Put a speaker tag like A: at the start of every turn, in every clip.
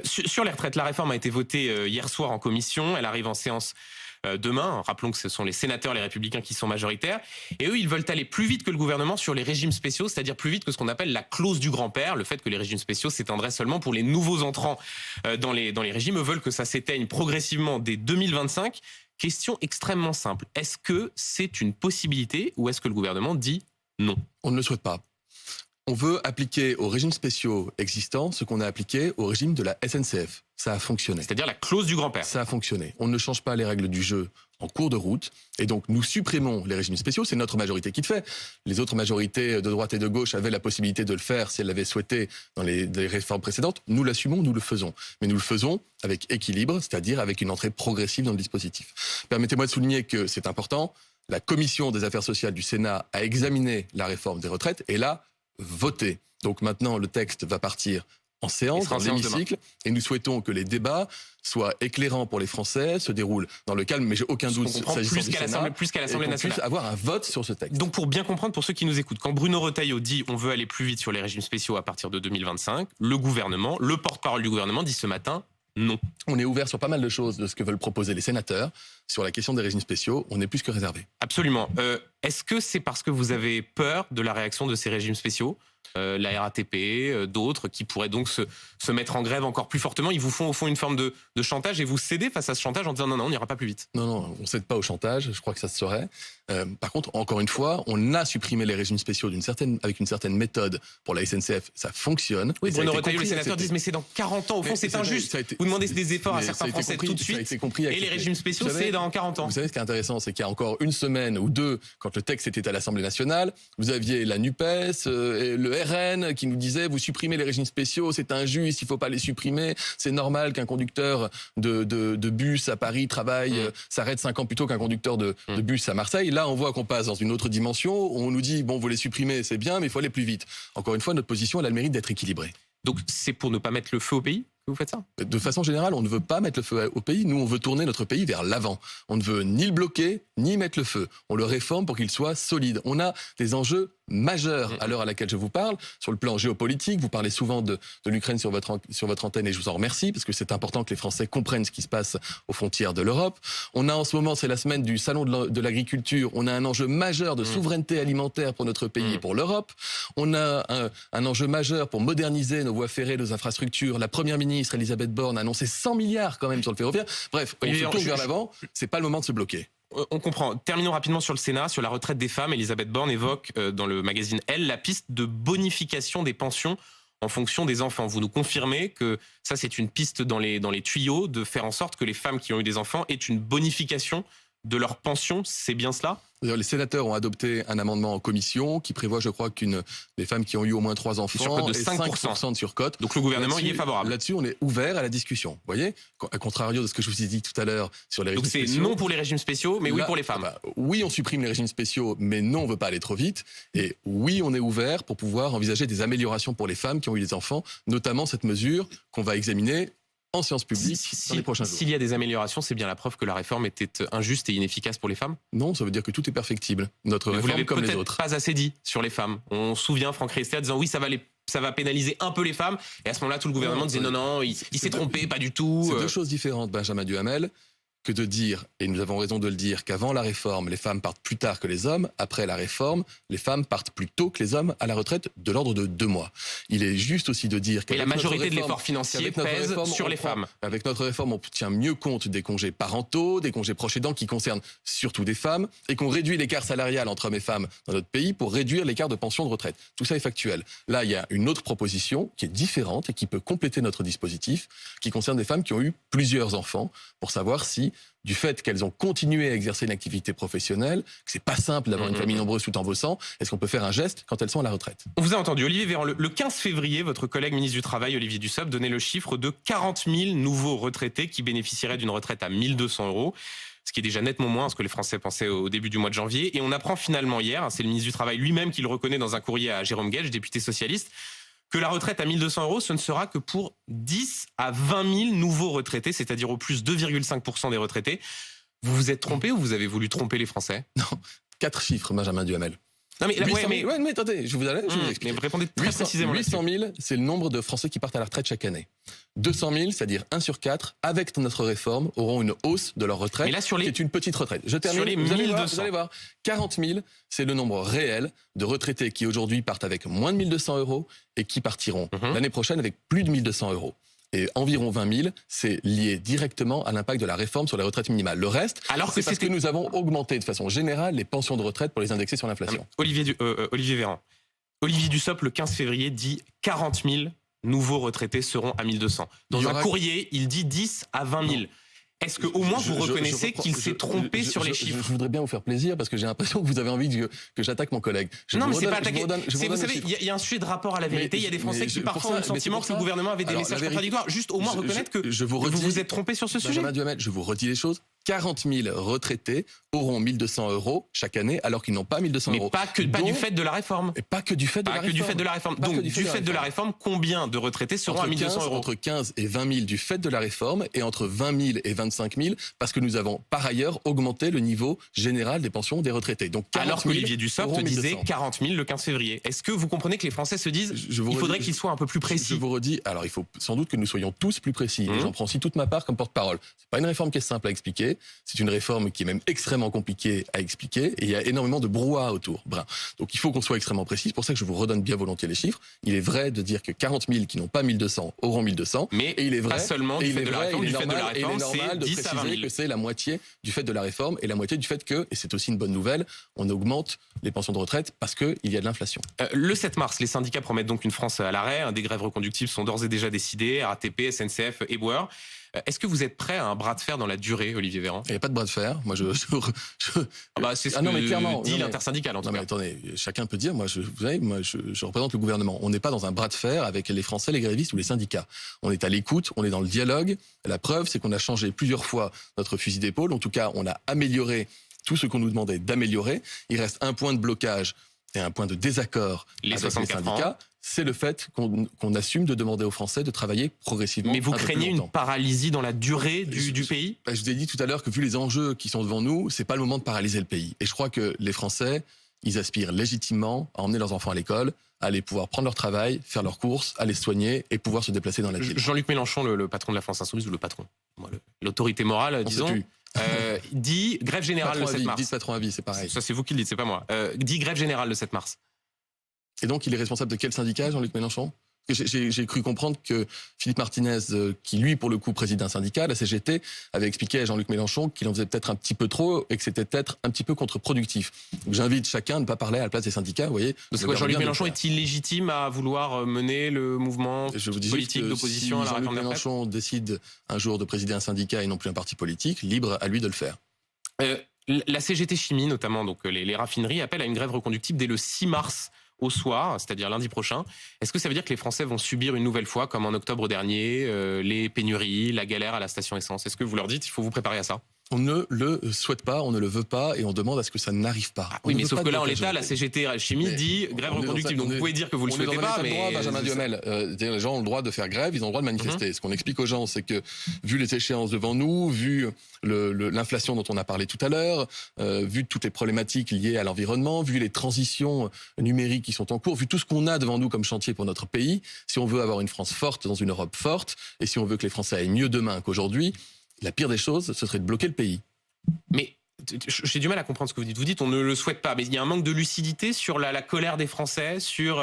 A: Sur les retraites, la réforme a été votée hier soir en commission. Elle arrive en séance demain. Rappelons que ce sont les sénateurs, les républicains qui sont majoritaires. Et eux, ils veulent aller plus vite que le gouvernement sur les régimes spéciaux, c'est-à-dire plus vite que ce qu'on appelle la clause du grand-père, le fait que les régimes spéciaux s'étendraient seulement pour les nouveaux entrants dans les régimes. Eux veulent que ça s'éteigne progressivement dès 2025. Question extrêmement simple. Est-ce que c'est une possibilité ou est-ce que le gouvernement dit non?
B: On ne le souhaite pas. On veut appliquer aux régimes spéciaux existants ce qu'on a appliqué au régime de la SNCF. Ça a fonctionné.
A: C'est-à-dire la clause du grand-père.
B: Ça a fonctionné. On ne change pas les règles du jeu en cours de route. Et donc, nous supprimons les régimes spéciaux. C'est notre majorité qui le fait. Les autres majorités de droite et de gauche avaient la possibilité de le faire si elles l'avaient souhaité dans les réformes précédentes. Nous l'assumons, nous le faisons. Mais nous le faisons avec équilibre, c'est-à-dire avec une entrée progressive dans le dispositif. Permettez-moi de souligner que c'est important. La Commission des affaires sociales du Sénat a examiné la réforme des retraites et l'a voté. Donc maintenant, le texte va partir en séance, dans l'hémicycle, et nous souhaitons que les débats soient éclairants pour les Français, se déroulent dans le calme, mais j'ai aucun doute
A: s'agissant du Sénat, plus qu'à l'Assemblée nationale.
B: Puisse avoir un vote sur ce texte.
A: Donc pour bien comprendre, pour ceux qui nous écoutent, quand Bruno Retailleau dit on veut aller plus vite sur les régimes spéciaux à partir de 2025, le gouvernement, le porte-parole du gouvernement dit ce matin non.
B: On est ouvert sur pas mal de choses de ce que veulent proposer les sénateurs. Sur la question des régimes spéciaux, on est plus que réservé.
A: Absolument. Est-ce que c'est parce que vous avez peur de la réaction de ces régimes spéciaux, la RATP, d'autres, qui pourraient donc se mettre en grève encore plus fortement? Ils vous font au fond une forme de chantage et vous cédez face à ce chantage en disant non, on n'ira pas plus vite.
B: Non, on ne cède pas au chantage, je crois que ça se saurait. Par contre, encore une fois, on a supprimé les régimes spéciaux avec une certaine méthode pour la SNCF, ça fonctionne.
A: Oui, Bruno Retailleau, les sénateurs disent mais c'est dans 40 ans, au fond c'est injuste. Vous demandez des efforts à certains Français tout de suite, et les régimes spéciaux c'est dans 40 ans.
B: Vous savez ce qui est intéressant, c'est qu'il y a encore une semaine ou deux, quand le texte était à l'Assemblée nationale, vous aviez la NUPES et le RN qui nous disaient vous supprimez les régimes spéciaux, c'est injuste, il ne faut pas les supprimer, c'est normal qu'un conducteur de bus à Paris s'arrête 5 ans plus tôt qu'un conducteur de bus à Marseille. Là, on voit qu'on passe dans une autre dimension, on nous dit bon, vous les supprimez, c'est bien, mais il faut aller plus vite. Encore une fois, notre position, elle a le mérite d'être équilibrée.
A: Donc c'est pour ne pas mettre le feu au pays que vous faites ça?
B: De façon générale, on ne veut pas mettre le feu au pays. Nous, on veut tourner notre pays vers l'avant. On ne veut ni le bloquer, ni mettre le feu. On le réforme pour qu'il soit solide. On a des enjeux majeurs à l'heure à laquelle je vous parle. Sur le plan géopolitique, vous parlez souvent de l'Ukraine sur votre antenne et je vous en remercie parce que c'est important que les Français comprennent ce qui se passe aux frontières de l'Europe. On a en ce moment, c'est la semaine du salon de l'agriculture, on a un enjeu majeur de souveraineté alimentaire pour notre pays et pour l'Europe. On a un enjeu majeur pour moderniser nos voies ferrées, nos infrastructures. La première ministre, Elisabeth Borne, a annoncé 100 milliards quand même sur le ferroviaire. Bref, on se tourne vers l'avant, c'est pas le moment de se bloquer.
A: On comprend. Terminons rapidement sur le Sénat, sur la retraite des femmes. Elisabeth Borne évoque dans le magazine Elle la piste de bonification des pensions en fonction des enfants. Vous nous confirmez que ça c'est une piste dans les tuyaux, de faire en sorte que les femmes qui ont eu des enfants aient une bonification de leur pension, c'est bien cela?
B: Les sénateurs ont adopté un amendement en commission qui prévoit, je crois, les femmes qui ont eu au moins 3 enfants
A: surcote de
B: et
A: 5%
B: de surcote.
A: Donc le gouvernement y est favorable.
B: Là-dessus, on est ouvert à la discussion. Vous voyez, à contrario de ce que je vous ai dit tout à l'heure sur les régimes spéciaux.
A: Donc c'est non pour les régimes spéciaux, mais oui pour les femmes.
B: Oui, on supprime les régimes spéciaux, mais non, on ne veut pas aller trop vite. Et oui, on est ouvert pour pouvoir envisager des améliorations pour les femmes qui ont eu des enfants, notamment cette mesure qu'on va examiner en séance publique dans les prochains jours.
A: S'il y a des améliorations, c'est bien la preuve que la réforme était injuste et inefficace pour les femmes?
B: Non, ça veut dire que tout est perfectible. Notre réforme,
A: vous l'avez
B: comme les
A: peut-être
B: autres.
A: pas assez dit sur les femmes. On se souvient Franck Riester disant oui, ça va pénaliser un peu les femmes. Et à ce moment-là, tout le gouvernement disait non, il s'est trompé, pas du tout.
B: C'est deux choses différentes, Benjamin Duhamel, que de dire, et nous avons raison de le dire, qu'avant la réforme, les femmes partent plus tard que les hommes. Après la réforme, les femmes partent plus tôt que les hommes à la retraite de l'ordre de 2 mois. Il est juste aussi de dire
A: qu'avec la majorité de l'effort financier pèse sur les femmes.
B: Avec notre réforme, on tient mieux compte des congés parentaux, des congés proches aidants qui concernent surtout des femmes, et qu'on réduit l'écart salarial entre hommes et femmes dans notre pays pour réduire l'écart de pension de retraite. Tout ça est factuel. Là, il y a une autre proposition qui est différente et qui peut compléter notre dispositif, qui concerne des femmes qui ont eu plusieurs enfants, pour savoir si, du fait qu'elles ont continué à exercer une activité professionnelle, que c'est pas simple d'avoir une famille nombreuse tout en bossant, est-ce qu'on peut faire un geste quand elles sont à la retraite?
A: On vous a entendu, Olivier Véran. Le 15 février, votre collègue ministre du Travail, Olivier Dussopt, donnait le chiffre de 40 000 nouveaux retraités qui bénéficieraient d'une retraite à 1 200 €, ce qui est déjà nettement moins que ce que les Français pensaient au début du mois de janvier. Et on apprend finalement hier, c'est le ministre du Travail lui-même qui le reconnaît dans un courrier à Jérôme Guedj, député socialiste, que la retraite à 1 200 €, ce ne sera que pour 10 à 20 000 nouveaux retraités, c'est-à-dire au plus 2,5% des retraités. Vous vous êtes trompé ou vous avez voulu tromper les Français?
B: Non, 4 chiffres, Benjamin Duhamel.
A: Non, mais,
B: 800 000, ouais, mais attendez, je vous explique.
A: Mais répondez très précisément.
B: 800 000, c'est le nombre de Français qui partent à la retraite chaque année. 200 000, c'est-à-dire 1 sur 4, avec notre réforme, auront une hausse de leur retraite,
A: mais là, sur les...
B: qui est une petite retraite. Je termine,
A: sur les
B: vous
A: 1200.
B: allez voir. 40 000, c'est le nombre réel de retraités qui aujourd'hui partent avec moins de 1 200 euros et qui partiront l'année prochaine avec plus de 1 200 euros. Et environ 20 000, c'est lié directement à l'impact de la réforme sur la retraite minimale. Le reste, c'est parce que nous avons augmenté de façon générale les pensions de retraite pour les indexer sur l'inflation.
A: Olivier Véran. Olivier Dussopt, le 15 février, dit 40 000 nouveaux retraités seront à 1 200. Dans un courrier, il dit 10 à 20 000. Est-ce qu'au moins vous reconnaissez qu'il s'est trompé sur les chiffres?
B: Je voudrais bien vous faire plaisir parce que j'ai l'impression que vous avez envie que j'attaque mon collègue.
A: Non, mais c'est pas attaquer. Vous savez, il y a un sujet de rapport à la vérité. Il y a des Français qui parfois ont le sentiment que le gouvernement avait des messages contradictoires. Juste au moins reconnaître que vous vous êtes trompé sur ce sujet.
B: Benjamin Duhamel, je vous redis les choses. 40 000 retraités auront 1 200 euros chaque année alors qu'ils n'ont pas 1 200 euros.
A: Mais pas du fait de la réforme.
B: Et pas que du fait de la réforme.
A: Du fait de la réforme. Donc, du fait de la réforme, combien de retraités seront à 1 200 euros?
B: Entre 15 et 20 000 du fait de la réforme et entre 20 000 et 25 000 parce que nous avons par ailleurs augmenté le niveau général des pensions des retraités. Donc, alors
A: qu'Olivier Dussopt disait 40 000 le 15 février. Est-ce que vous comprenez que les Français se disent il faudrait qu'ils soient un peu plus précis?
B: Je vous redis, alors il faut sans doute que nous soyons tous plus précis. Et j'en prends aussi toute ma part comme porte-parole. C'est pas une réforme qui est simple à expliquer. C'est une réforme qui est même extrêmement compliquée à expliquer et il y a énormément de brouhaha autour. Donc il faut qu'on soit extrêmement précis. C'est pour ça que je vous redonne bien volontiers les chiffres. Il est vrai de dire que 40 000 qui n'ont pas 1 200 auront 1 200.
A: Mais
B: et il est vrai,
A: pas seulement du fait de la réforme. Du fait de la réforme, c'est 10 à 20 000.
B: Que c'est la moitié du fait de la réforme et la moitié du fait que, et c'est aussi une bonne nouvelle, on augmente les pensions de retraite parce qu'il y a de l'inflation.
A: Le 7 mars, les syndicats promettent donc une France à l'arrêt. Des grèves reconductibles sont d'ores et déjà décidées. RATP, SNCF, Éboueur. Est-ce que vous êtes prêt à un bras de fer dans la durée, Olivier Véran?
B: Il n'y a pas de bras de fer. Moi, c'est
A: ce que dit l'intersyndical, en tout cas.
B: Mais attendez, chacun peut dire, vous savez, je représente le gouvernement. On n'est pas dans un bras de fer avec les Français, les grévistes ou les syndicats. On est à l'écoute, on est dans le dialogue. La preuve, c'est qu'on a changé plusieurs fois notre fusil d'épaule. En tout cas, on a amélioré tout ce qu'on nous demandait d'améliorer. Il reste un point de blocage et un point de désaccord avec les syndicats. C'est le fait qu'on assume de demander aux Français de travailler progressivement.
A: Mais vous craignez une paralysie dans la durée du pays?
B: Je vous ai dit tout à l'heure que vu les enjeux qui sont devant nous, c'est pas le moment de paralyser le pays. Et je crois que les Français, ils aspirent légitimement à emmener leurs enfants à l'école, à aller pouvoir prendre leur travail, faire leurs courses, aller se soigner et pouvoir se déplacer dans la ville.
A: Jean-Luc Mélenchon, le patron de la France Insoumise, ou le patron, l'autorité morale, disons, dit grève générale le 7 mars.
B: Dites patron à vie, c'est pareil.
A: Ça, c'est vous qui le dites, c'est pas moi. Dit grève générale le 7 mars.
B: Et donc, il est responsable de quel syndicat, Jean-Luc Mélenchon? J'ai cru comprendre que Philippe Martinez, qui lui, pour le coup, préside un syndicat, la CGT, avait expliqué à Jean-Luc Mélenchon qu'il en faisait peut-être un petit peu trop et que c'était peut-être un petit peu contre-productif. Donc j'invite chacun à ne pas parler à la place des syndicats, vous voyez.
A: Jean-Luc Mélenchon est-il légitime à vouloir mener le mouvement politique d'opposition à la réforme des retraites?
B: Jean-Luc Mélenchon décide un jour de présider un syndicat et non plus un parti politique, libre à lui de le faire.
A: La CGT Chimie, notamment, donc les raffineries, appellent à une grève reconductible dès le 6 mars. Au soir, c'est-à-dire lundi prochain. Est-ce que ça veut dire que les Français vont subir une nouvelle fois, comme en octobre dernier, les pénuries, la galère à la station essence? Est-ce que vous leur dites il faut vous préparer à ça?
B: On ne le souhaite pas, on ne le veut pas et on demande à ce que ça n'arrive pas.
A: Oui, mais sauf que là, en l'état, la CGT Chimie dit grève reconductible. Donc vous pouvez dire que vous le souhaitez pas, mais...
B: droit, Benjamin Duhamel. Les gens ont le droit de faire grève, ils ont le droit de manifester. Ce qu'on explique aux gens, c'est que vu les échéances devant nous, vu l'inflation dont on a parlé tout à l'heure, vu toutes les problématiques liées à l'environnement, vu les transitions numériques qui sont en cours, vu tout ce qu'on a devant nous comme chantier pour notre pays, si on veut avoir une France forte dans une Europe forte, et si on veut que les Français aillent mieux demain qu'aujourd'hui, la pire des choses, ce serait de bloquer le pays.
A: Mais j'ai du mal à comprendre ce que vous dites. Vous dites on ne le souhaite pas, mais il y a un manque de lucidité sur la colère des Français, sur...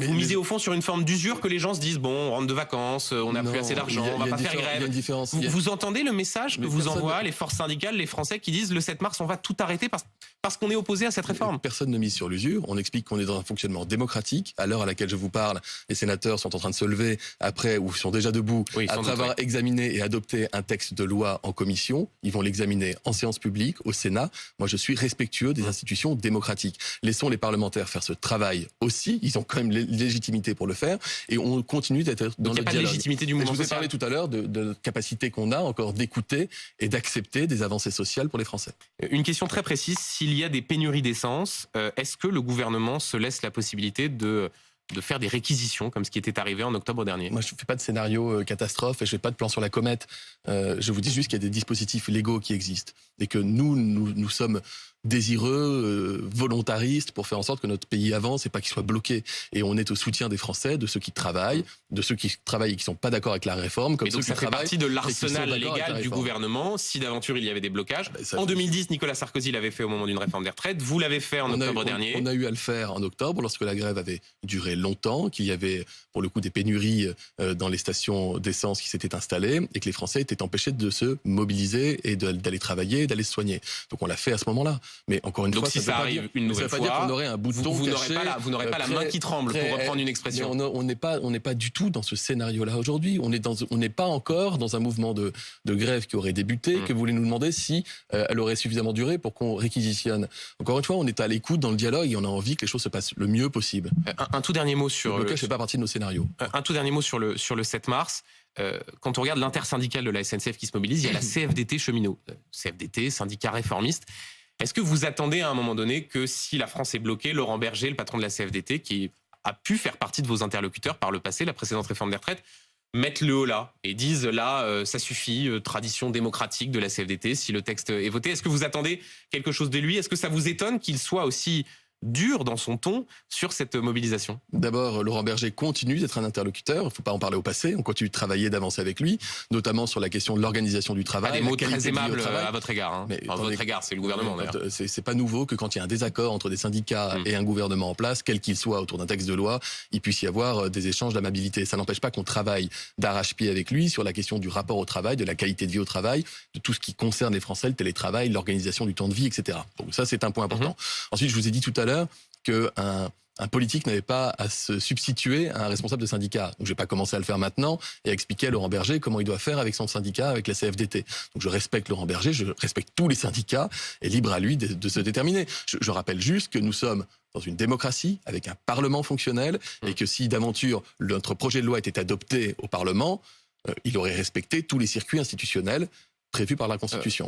A: Vous misez au fond sur une forme d'usure que les gens se disent bon, on rentre de vacances, on n'a plus assez d'argent, on va pas faire grève. Vous entendez le message que vous envoient les forces syndicales, les Français qui disent le 7 mars on va tout arrêter parce qu'on est opposé à cette réforme?
B: Personne ne mise sur l'usure. On explique qu'on est dans un fonctionnement démocratique. À l'heure à laquelle je vous parle, les sénateurs sont en train de se lever après ou sont déjà debout après avoir examiné et adopté un texte de loi en commission. Ils vont l'examiner en séance publique au Sénat. Moi, je suis respectueux des institutions démocratiques. Laissons les parlementaires faire ce travail aussi. Ils ont quand même légitimité pour le faire et on continue d'être dans le dialogue. Il n'y a pas de
A: légitimité du mouvement social.
B: Je vous ai parlé tout à l'heure de la capacité qu'on a encore d'écouter et d'accepter des avancées sociales pour les Français.
A: Une question très précise, s'il y a des pénuries d'essence, est-ce que le gouvernement se laisse la possibilité de faire des réquisitions comme ce qui était arrivé en octobre dernier?
B: Moi, je ne fais pas de scénario catastrophe et je ne fais pas de plan sur la comète. Je vous dis juste qu'il y a des dispositifs légaux qui existent et que nous sommes désireux, volontaristes pour faire en sorte que notre pays avance et pas qu'il soit bloqué. Et on est au soutien des Français, de ceux qui travaillent, et qui ne sont pas d'accord avec la réforme, comme
A: et donc
B: ceux
A: ça
B: qui
A: fait
B: travaillent.
A: partie de l'arsenal
B: d'accord avec la
A: légal du
B: réforme.
A: gouvernement. Si d'aventure il y avait des blocages.
B: Ça
A: En
B: fait-
A: 2010, Nicolas Sarkozy l'avait fait au moment d'une réforme des retraites. Vous l'avez fait en octobre dernier.
B: On a eu à le faire en octobre, lorsque la grève avait duré longtemps, qu'il y avait pour le coup des pénuries dans les stations d'essence qui s'étaient installées, et que les Français étaient empêchés de se mobiliser et d'aller travailler et d'aller se soigner. Donc on l'a fait à ce moment-là. Mais encore une
A: Donc
B: fois,
A: si
B: ça
A: ça
B: veut
A: arrive
B: pas dire,
A: une
B: mais ça
A: nouvelle
B: veut pas dire
A: fois,
B: qu'on aurait un bouton
A: vous
B: caché.
A: n'aurez pas la main qui tremble, pour reprendre une expression.
B: Mais on n'est pas du tout dans ce scénario-là aujourd'hui. On n'est pas encore dans un mouvement de grève qui aurait débuté, que vous voulez nous demander si elle aurait suffisamment duré pour qu'on réquisitionne. Encore une fois, on est à l'écoute dans le dialogue et on a envie que les choses se passent le mieux possible.
A: Un tout dernier mot sur
B: Le blocage fait pas partie de nos scénarios.
A: un tout dernier mot sur le 7 mars. Quand on regarde l'intersyndicale de la SNCF qui se mobilise, il y a la CFDT cheminots. CFDT, syndicat réformiste. Est-ce que vous attendez à un moment donné que si la France est bloquée, Laurent Berger, le patron de la CFDT, qui a pu faire partie de vos interlocuteurs par le passé, la précédente réforme des retraites, mettent le haut là et disent là, ça suffit, tradition démocratique de la CFDT, si le texte est voté. Est-ce que vous attendez quelque chose de lui? Est-ce que ça vous étonne qu'il soit aussi dur dans son ton sur cette mobilisation?
B: D'abord, Laurent Berger continue d'être un interlocuteur. Il ne faut pas en parler au passé. On continue de travailler, d'avancer avec lui, notamment sur la question de l'organisation du travail.
A: Des
B: la
A: mots
B: qualité
A: très
B: de vie au
A: aimables
B: travail.
A: à votre égard. Hein.
B: Mais
A: Enfin, à votre égard, c'est le gouvernement d'ailleurs.
B: C'est pas nouveau que quand il y a un désaccord entre des syndicats et un gouvernement en place, quel qu'il soit, autour d'un texte de loi, il puisse y avoir des échanges d'amabilité. Ça n'empêche pas qu'on travaille d'arrache-pied avec lui sur la question du rapport au travail, de la qualité de vie au travail, de tout ce qui concerne les Français, le télétravail, l'organisation du temps de vie, etc. Donc ça, c'est un point important. Ensuite, je vous ai dit tout à l'heure qu'un politique n'avait pas à se substituer à un responsable de syndicat. Donc je vais pas commencer à le faire maintenant et à expliquer à Laurent Berger comment il doit faire avec son syndicat, avec la CFDT. Donc je respecte Laurent Berger, je respecte tous les syndicats, et libre à lui de se déterminer. Je rappelle juste que nous sommes dans une démocratie avec un Parlement fonctionnel et que si d'aventure notre projet de loi était adopté au Parlement, il aurait respecté tous les circuits institutionnels prévus par la Constitution.